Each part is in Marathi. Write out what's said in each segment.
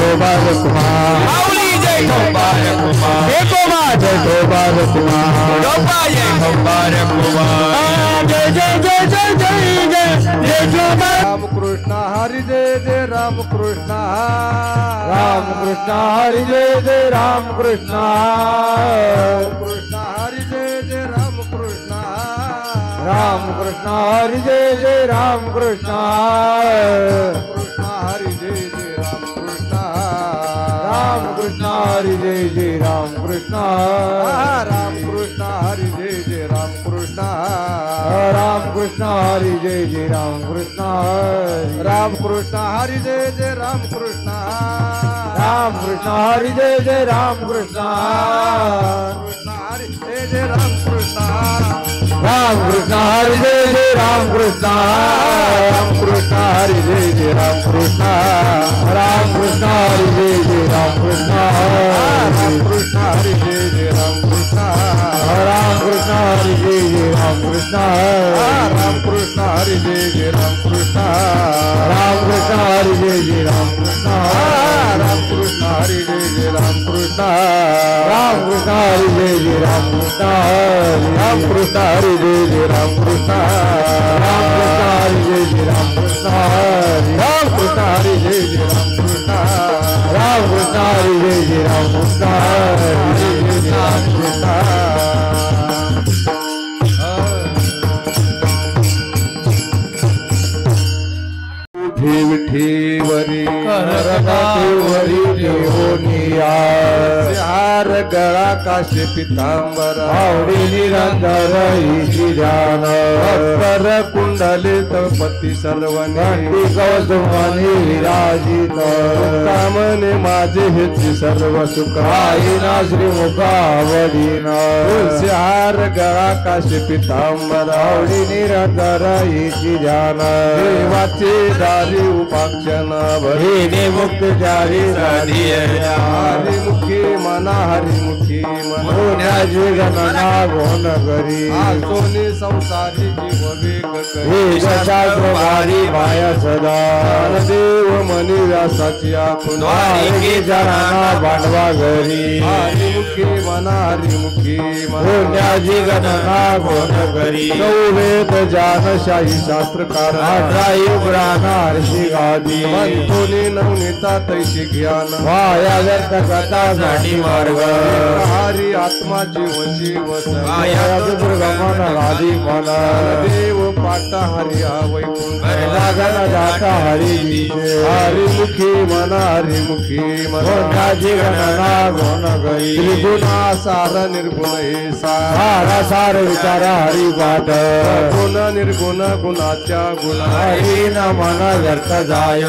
ठोबार कुमार माऊली जय ठोंबार कुमार ठोबा जय ठोबार कुमार ठोंबा जय ठोंबार कुमार जय जय जय जय जय जय जय ठोबार रामकृष्ण हरी जय जय रामकृष्ण रामकृष्ण हरी जय जय रामकृष्ण कृष्ण हरी जय जय रामकृष्ण रामकृष्ण हरी जय जय रामकृष्ण कृष्ण हरी जय जय रामकृष्ण रामकृष्ण हरी जय जय रामकृष्ण रामकृष्ण हरी जय जय रामकृष्ण रामकृष्ण हरी जय जय रामकृष्ण रामकृष्ण हरी जय जय रामकृष्ण रामकृष्ण हरी जय जय रामकृष्ण कृष्ण हरी जय जय रामकृष्ण रामकृष्ण हरी जय जय रामकृष्ण रामकृष्ण हरी जय जय रामकृष्ण रामकृष्ण हरी जय जय रामकृष्ण रामकृष्ण हरी जय जय रामकृष्ण रामकृष्ण हरी जय जय रामकृष्ण रामकृष्ण हरी जय जय रामकृष्ण रामकृष्ण हरी जय जय रामकृष्ण रामकृष्ण हरी जय जय रामकृष्ण रामकृष्ण हरी जय जय रामकृष्ण रामकृष्ण हरी जय जय रामकृष्ण रामकृष्ण हरी जय जय रामकृष्ण रामकृष्ण हरी जय जय रामकृष्ण रामकृष्ण हरी जय जय रामकृष्ण हरी जय जय रामकृष्ण विठीवरी करतावरी देवनिया हार गळा काशी पितांबर आवडी निरंतर ईशी जान कर कुंडलित पती सर्वनी घंटी कौसुमानी विराजित कामने माझे हेची सर्व सुख आईना श्रीमुखावडीन हार गळा काशी पितांबर आवडी निरंतर ईशी जान देवाचे दारी उपाक्षण भरीने मुक्त जारी हरिमुखी मना हरिमुखी पुण्याची गणना गोन करी सोनी संसारी जीव वेग हे शास्त्र भारी माया सदा देव मनी व्यासाची आपण वारिके जनाना भांडवा घरी हरिमुखी मना हरिमुखी पुण्याची गणना गोन करी वेद जानशाही शास्त्रकार 18 युग राहणार हर्षी गादी मंथोनी नवनीता तैशी ज्ञान वाया व्यर्थ कथा साठी मार्ग हरी आत्मा जीव शिव दुर्गमन राधी मन देव पाटा हरिया वैकुंठ गगन जाता हरी दिशे हरिमुखी मना हरिमुखी पुण्याची गणना गोन करी त्रिगुणा सार निर्गुण हे सारा सार विचार हरी पाठ गुण निर्गुण गुणाच्या गुण हरी न मन व्यर्थ जाय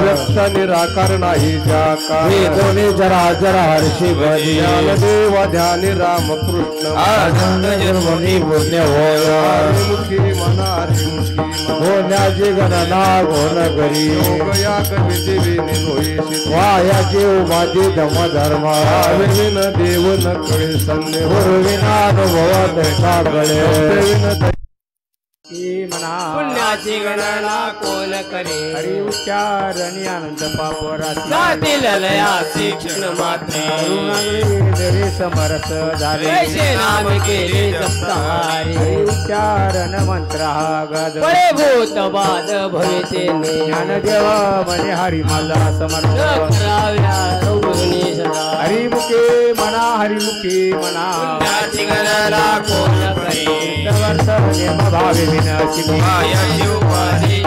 व्यक्त निराकार नाही ज्या हे दोन्ही चराचर हर्षी बदी देव ध्यानी रामकृष्ण जन्मनी पुण्य होय हरिमुखी मना हरिमुखी पुण्याची गणना गोन करी या कविते विनी होईशी वायाची उमाची धम धर्म विन देव न कळे संदेह पूर्विनानुभव तैसा कळे पुण्याची गणना कोण करे हरी उच्चारणी आनंद पापरासी जातील लया शिक्षण मात्रे दरे समरस झाले वैशे नाम केले जपतारी हरी उच्चारण मंत्र हा गाज पळे भूत बाद भवितेने ज्ञानदेव म्हणे हरी माझा समर्थ कराव्या रौगुणी सदा हरी मुखे मना हरी मुखी मना पुण्याची गणना कोण करे वर्ष नेम भावे विनाशी मायाची उपाधी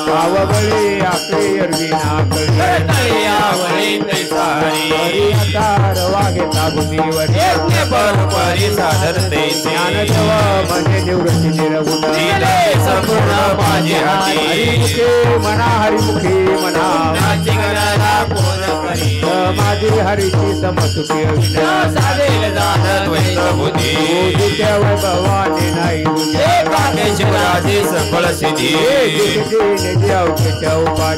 पावगळे आकडे अरविना कळी आवळी तैसारी हरी अतार वाघेता भूमीवर यज्ञ परोपरी साधरते ज्ञानदेव म्हणजे निवृत्ती निर्गुण दिले संपूर्ण माझे हाती हरी मुखे मना हरी मुखी मना पुण्याची गणना कोण करी माझी हरीची समसुखी साधेल जाणत वैभवती तुझ्या वैभवाने नाही एकाकेश्वराची सफळ सिद्धी उपाय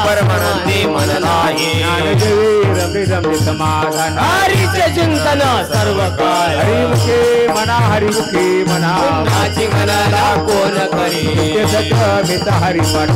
परमानंदी मन नाही ज्ञानदेवी रमणी रमणी समाधान हरीचे चिंतन सर्व काळ हरिमुखे म्हणा हरिमुखे म्हणा पुण्याची गणना कोण करी ते सत मित हरिपाठ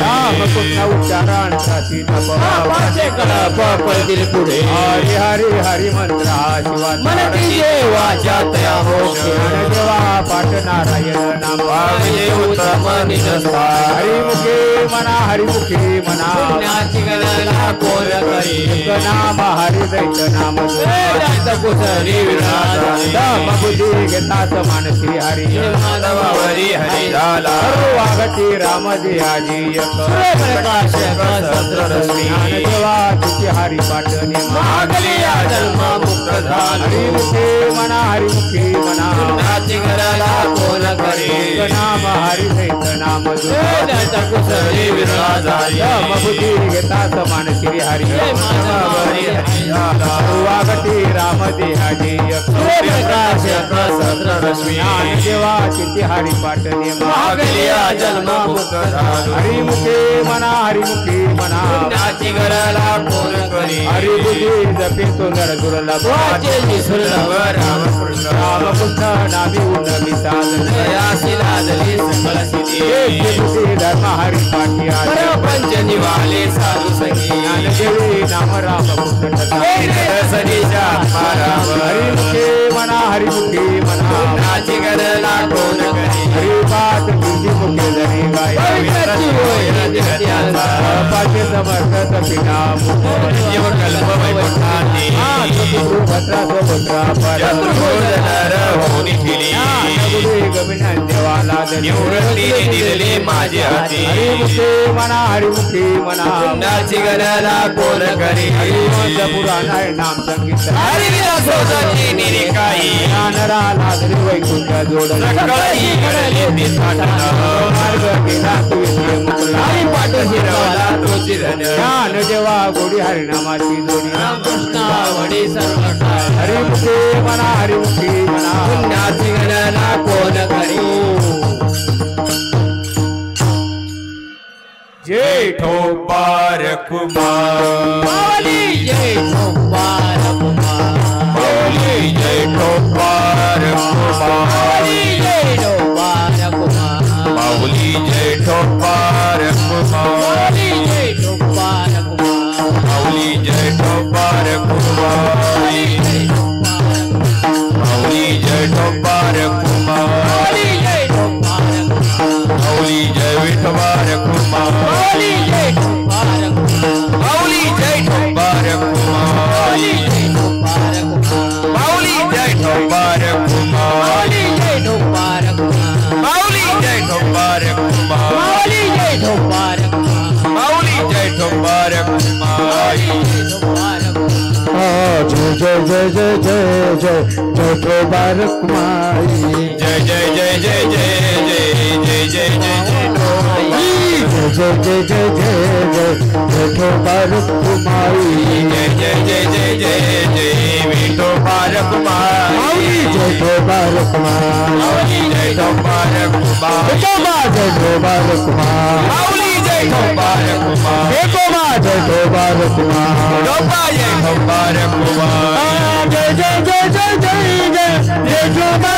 नाम कृष्ण उच्चारांसाठी पाचे कळप पडतील पुढे हरी हरी हरी मंत्र हा शिवा मनती देवाच्या तया मोक्षे देवा पाठ नारायण नाम वागले उत्तम निजस्थान हरिमुखे म्हणा हरिमुखे म्हणा पुण्याची गणना कोण करी नाम हरि दैत नाम वेदांत कुसरी विराज नाम बुद्धी घेता समान श्री हरी माधवावरी हरी झाला वागती राम देहाजी प्रकाश सहस्ररश्मी ज्ञान देवा तुझी हरी पाठ मागली या जन्म मुक्त झाली हरिमुखे म्हणा हरिमुखे म्हणा पुण्याची गणना कोण करी नाम हरि दैत नाम वेदांत कुसरी विराज नाम बुद्धी घेता समान श्री हरी माधवावरी हरी झाला वागती राम देहाजी प्रकाश सहस्ररश्मी ज्ञान देवा तुझी हरी पाठ मागली या जन्म मुक्त झाली हरिमुखे म्हणा हरिमुखे म्हणा पुण्याची गणना कोण करी हरि बुद्धी जपे सुंदर दुर्लभ वाचे निसुलभ रामकृष्ण रामकृष्ण नामी उन्नमी साधन दयासी लादली सकळ सिद्धी बुद्धी धर्म हरि पाठी परपंच निवाले साधू संगी ज्ञानदेवी नाम रामकृष्ण सनीच्या हरिमुखे म्हणा हरिमुखे म्हणा पुण्याची गणना कोण करी हरिपाठ तुझी मुखे जरी गाय पवित्राची होय नित्याचा पाचे समर्थ पिता जीवकल्प वैकुंठाती भद्रा स्वभद्रा चतुर्भुजनर होऊन केली गमिन देवाला निवृत्ती दिलेली माझी हाती हरिमुखे म्हणा हरिमुखे म्हणा पुण्याची गणना कोण करी हरिवंश पुराण आहे नाम संगीत हरिविलासोदाची निरिकाई ज्ञानरा लादरी वैकुंठ जोड सकळही घडली ती साठला मार्ग गेला तू येथे मुकला हरिपाठ हिरवला तोची धन ज्ञान देवा गोडी हरिनामाची जोडी रामकृष्णावडी सर्व काळ हरिमुखे म्हणा हरिमुखे म्हणा पुण्याची गणना कोण करी जेठोबार कुमार माऊली जय ठोंबार कुमार माऊली जेठोबार कुमार माऊली जय ठोंबार कुमार माऊली जेठोबार कुमार माऊली जय ठोंबार कुमार माऊली जेठोबार कुमार माऊली जय ठोंबार कुमार माऊली जेठोबार कुमार माऊली जय ठोंबार कुमार माऊली जय विठोबार कुमार माऊली जय ठोंबार कुमार माऊली जय ठोबार कुमार माऊली जय ठोंबार कुमार माऊली जय ठोबार कुमार माऊली जय ठोंबार कुमार माऊली जय ठोबार कुमार माऊली जय ठोंबार कुमार जय जय जय जय जय जय ठोबार कुमारी जय जय जय जय जय जय जय जय जय जय ठोबार जय जय जय जय जय जय ठोबार कुमारी जय जय जय जय जय जय विठोबार कुमार जय ठोबार कुमार माऊली जय ठोबार कुमार जय ठोबार कुमार माऊली जय ठोबार कुमार जय ठोबार कुमार ठोबा जय ठोबार कुमार जय जय जय जय जय जय जय ठोबार